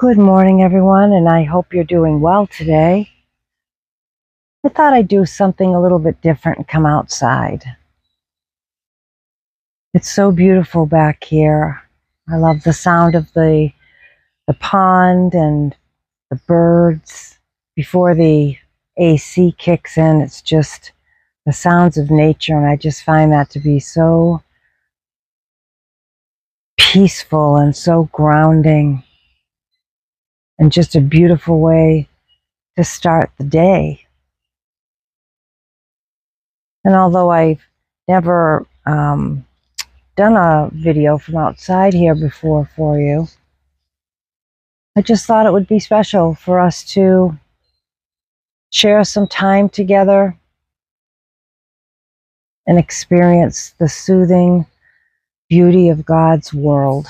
Good morning, everyone, and I hope you're doing well today. I thought I'd do something a little bit different and come outside. It's so beautiful back here. I love the sound of the pond and the birds. Before the AC kicks in, it's just the sounds of nature, and I just find that to be so peaceful and so grounding, and just a beautiful way to start the day. And although I've never done a video from outside here before for you, I just thought it would be special for us to share some time together and experience the soothing beauty of God's world.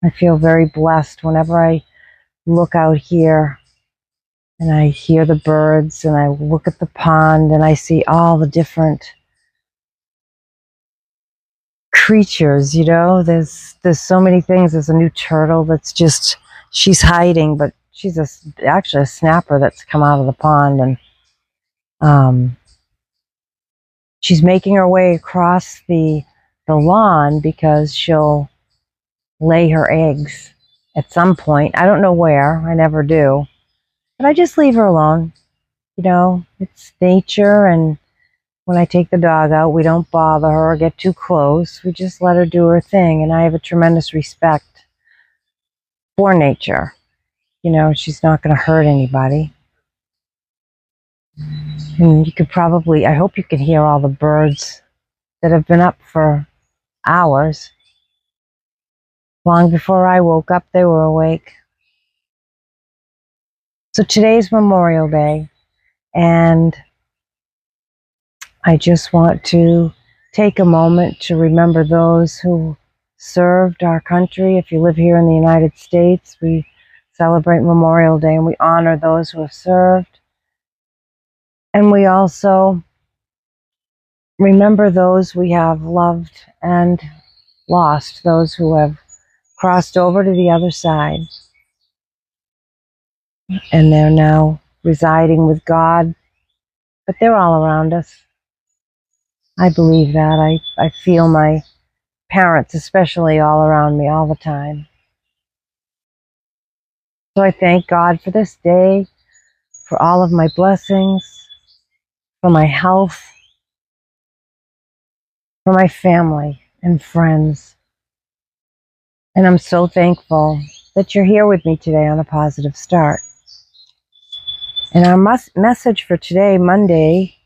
I feel very blessed whenever I look out here and I hear the birds and I look at the pond and I see all the different creatures. There's so many things. There's a new turtle that's she's hiding, but she's actually a snapper that's come out of the pond, and she's making her way across the lawn because she'll lay her eggs at some point. I don't know where. I never do, but I just leave her alone. It's nature, and when I take the dog out, we don't bother her or get too close. We just let her do her thing, and I have a tremendous respect for nature. She's not going to hurt anybody. And I hope you can hear all the birds that have been up for hours. Long before I woke up, they were awake. So today's Memorial Day, and I just want to take a moment to remember those who served our country. If you live here in the United States, we celebrate Memorial Day and we honor those who have served. And we also remember those we have loved and lost, those who have crossed over to the other side. And they're now residing with God, but they're all around us. I believe that. I feel my parents especially all around me all the time. So I thank God for this day, for all of my blessings, for my health, for my family and friends. And I'm so thankful that you're here with me today on A Positive Start. And our message for today, Monday,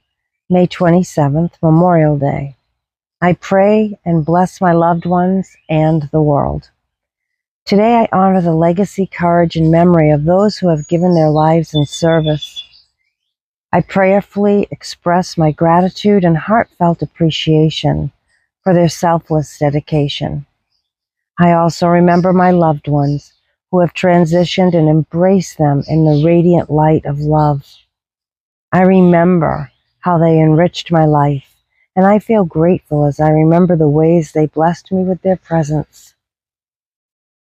May 27th, Memorial Day. I pray and bless my loved ones and the world. Today I honor the legacy, courage, and memory of those who have given their lives in service. I prayerfully express my gratitude and heartfelt appreciation for their selfless dedication. I also remember my loved ones who have transitioned and embrace them in the radiant light of love. I remember how they enriched my life, and I feel grateful as I remember the ways they blessed me with their presence.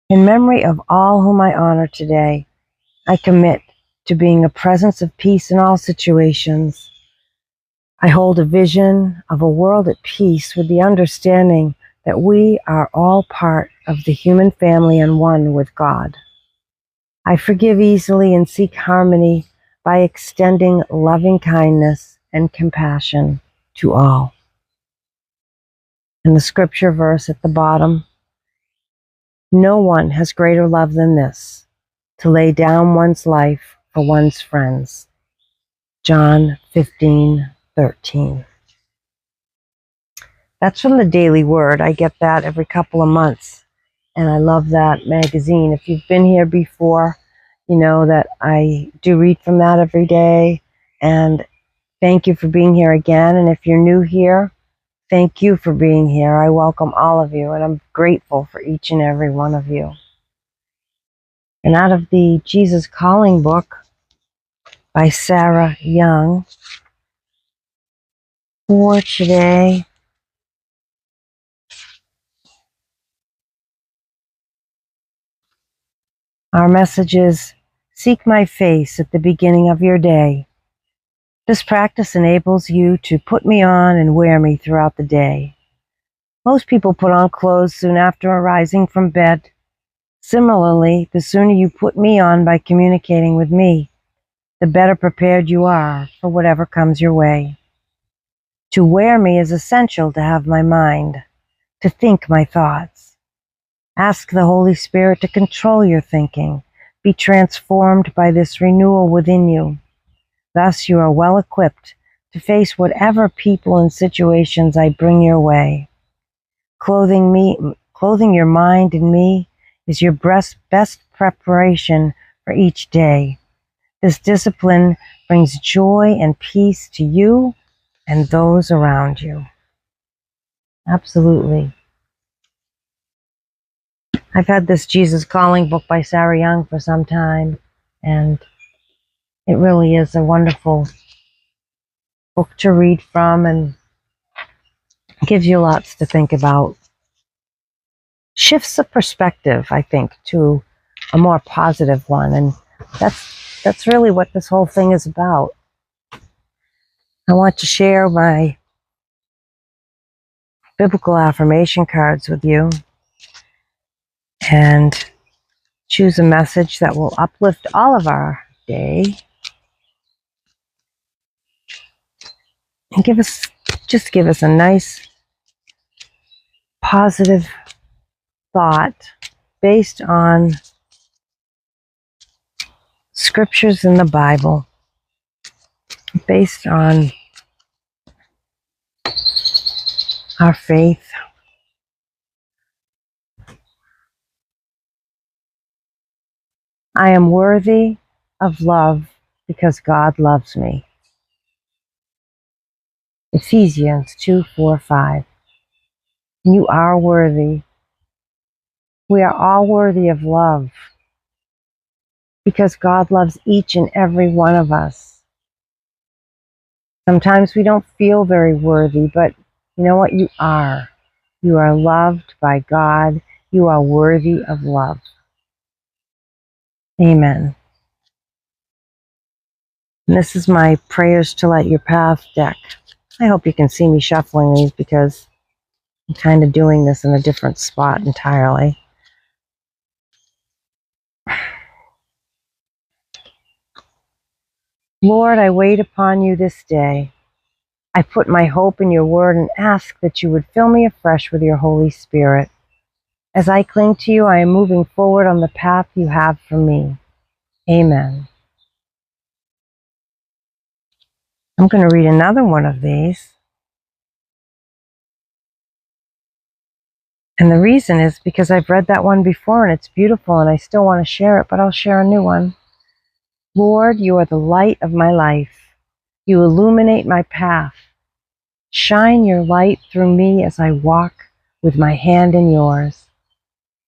In memory of all whom I honor today, I commit to being a presence of peace in all situations. I hold a vision of a world at peace with the understanding that we are all part of the human family and one with God. I forgive easily and seek harmony by extending loving kindness and compassion to all. And the scripture verse at the bottom, no one has greater love than this, to lay down one's life for one's friends. John 15:13. That's from the Daily Word. I get that every couple of months, and I love that magazine. If you've been here before, you know that I do read from that every day, and thank you for being here again. And if you're new here, thank you for being here. I welcome all of you, and I'm grateful for each and every one of you. And out of the Jesus Calling book by Sarah Young, for today, Our message is, seek my face at the beginning of your day. This practice enables you to put me on and wear me throughout the day. Most people put on clothes soon after arising from bed. Similarly, the sooner you put me on by communicating with me, the better prepared you are for whatever comes your way. To wear me is essential to have my mind, to think my thoughts. Ask the Holy Spirit to control your thinking. Be transformed by this renewal within you. Thus you are well equipped to face whatever people and situations I bring your way. Clothing your mind in me is your best preparation for each day. This discipline brings joy and peace to you and those around you. Absolutely. I've had this Jesus Calling book by Sarah Young for some time, and it really is a wonderful book to read from, and gives you lots to think about. Shifts the perspective, I think, to a more positive one, and that's really what this whole thing is about. I want to share my biblical affirmation cards with you and choose a message that will uplift all of our day and give us a nice positive thought based on scriptures in the Bible, based on our faith. I am worthy of love because God loves me. Ephesians 2:4-5. You are worthy. We are all worthy of love because God loves each and every one of us. Sometimes we don't feel very worthy, but you know what? You are. You are loved by God. You are worthy of love. Amen. And this is my Prayers to Light Your Path deck. I hope you can see me shuffling these because I'm kind of doing this in a different spot entirely. Lord, I wait upon you this day. I put my hope in your word and ask that you would fill me afresh with your Holy Spirit. As I cling to you, I am moving forward on the path you have for me. Amen. I'm going to read another one of these. And the reason is because I've read that one before and it's beautiful and I still want to share it, but I'll share a new one. Lord, you are the light of my life. You illuminate my path. Shine your light through me as I walk with my hand in yours.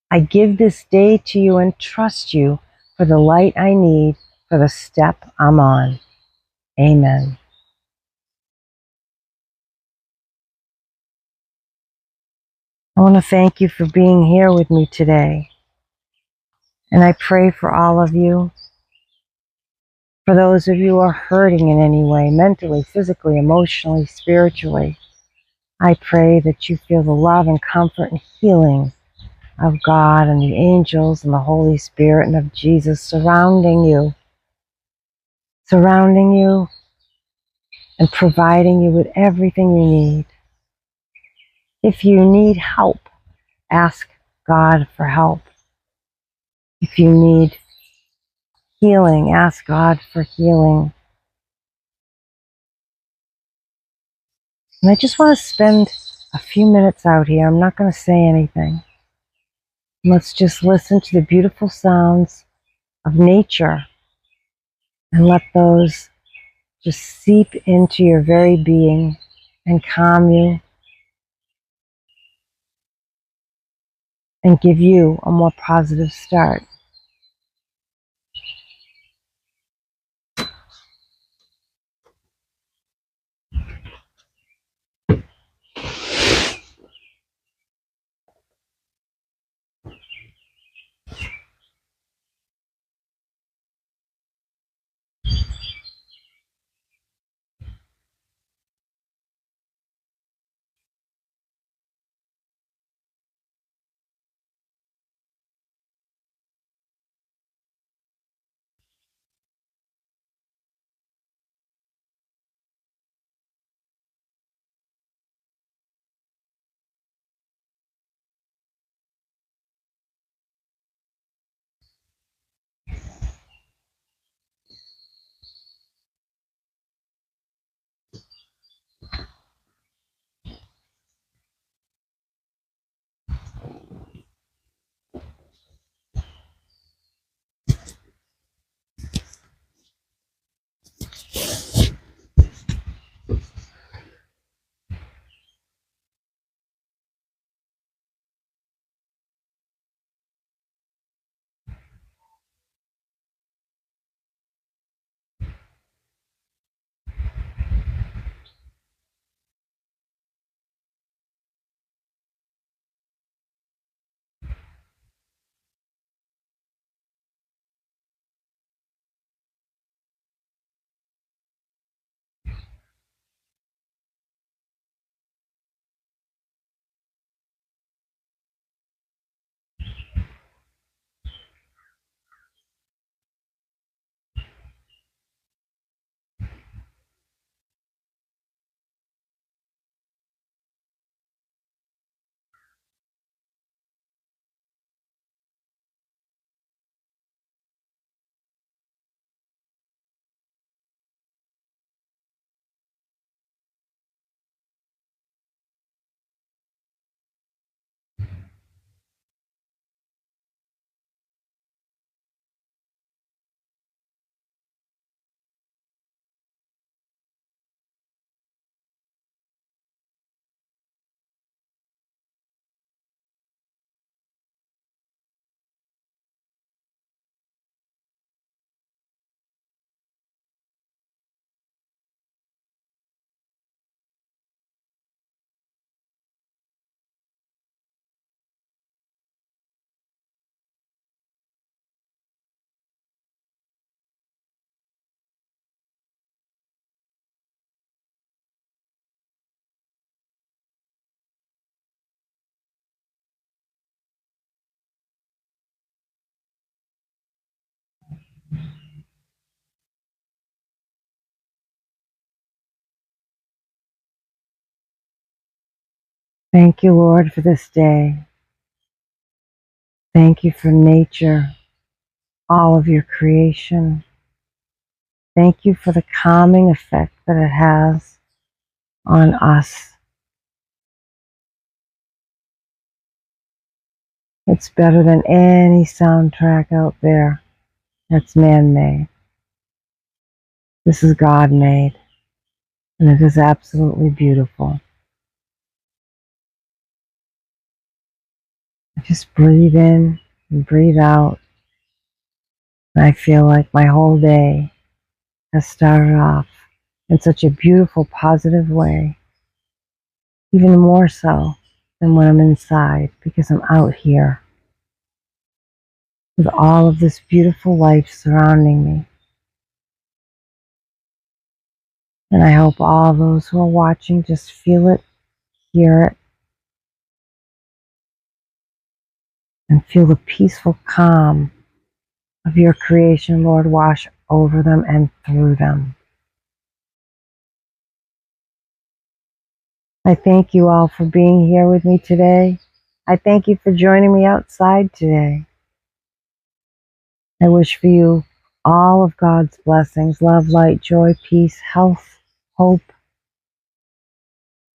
I give this day to you and trust you for the light I need for the step I'm on. Amen. I want to thank you for being here with me today. And I pray for all of you. For those of you who are hurting in any way, mentally, physically, emotionally, spiritually, I pray that you feel the love and comfort and healing of God and the angels and the Holy Spirit and of Jesus surrounding you and providing you with everything you need. If you need help, ask God for help. If you need healing, ask God for healing. And I just want to spend a few minutes out here. I'm not going to say anything. Let's just listen to the beautiful sounds of nature and let those just seep into your very being and calm you and give you a more positive start. Thank you, Lord, for this day. Thank you for nature, all of your creation. Thank you for the calming effect that it has on us. It's better than any soundtrack out there that's man-made. This is God-made, and it is absolutely beautiful. I just breathe in and breathe out, and I feel like my whole day has started off in such a beautiful, positive way, even more so than when I'm inside, because I'm out here with all of this beautiful life surrounding me. And I hope all those who are watching just feel it, hear it, and feel the peaceful calm of your creation, Lord, wash over them and through them. I thank you all for being here with me today. I thank you for joining me outside today. I wish for you all of God's blessings, love, light, joy, peace, health, hope,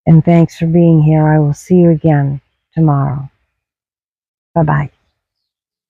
and thanks for being here. I will see you again tomorrow. Bye-bye.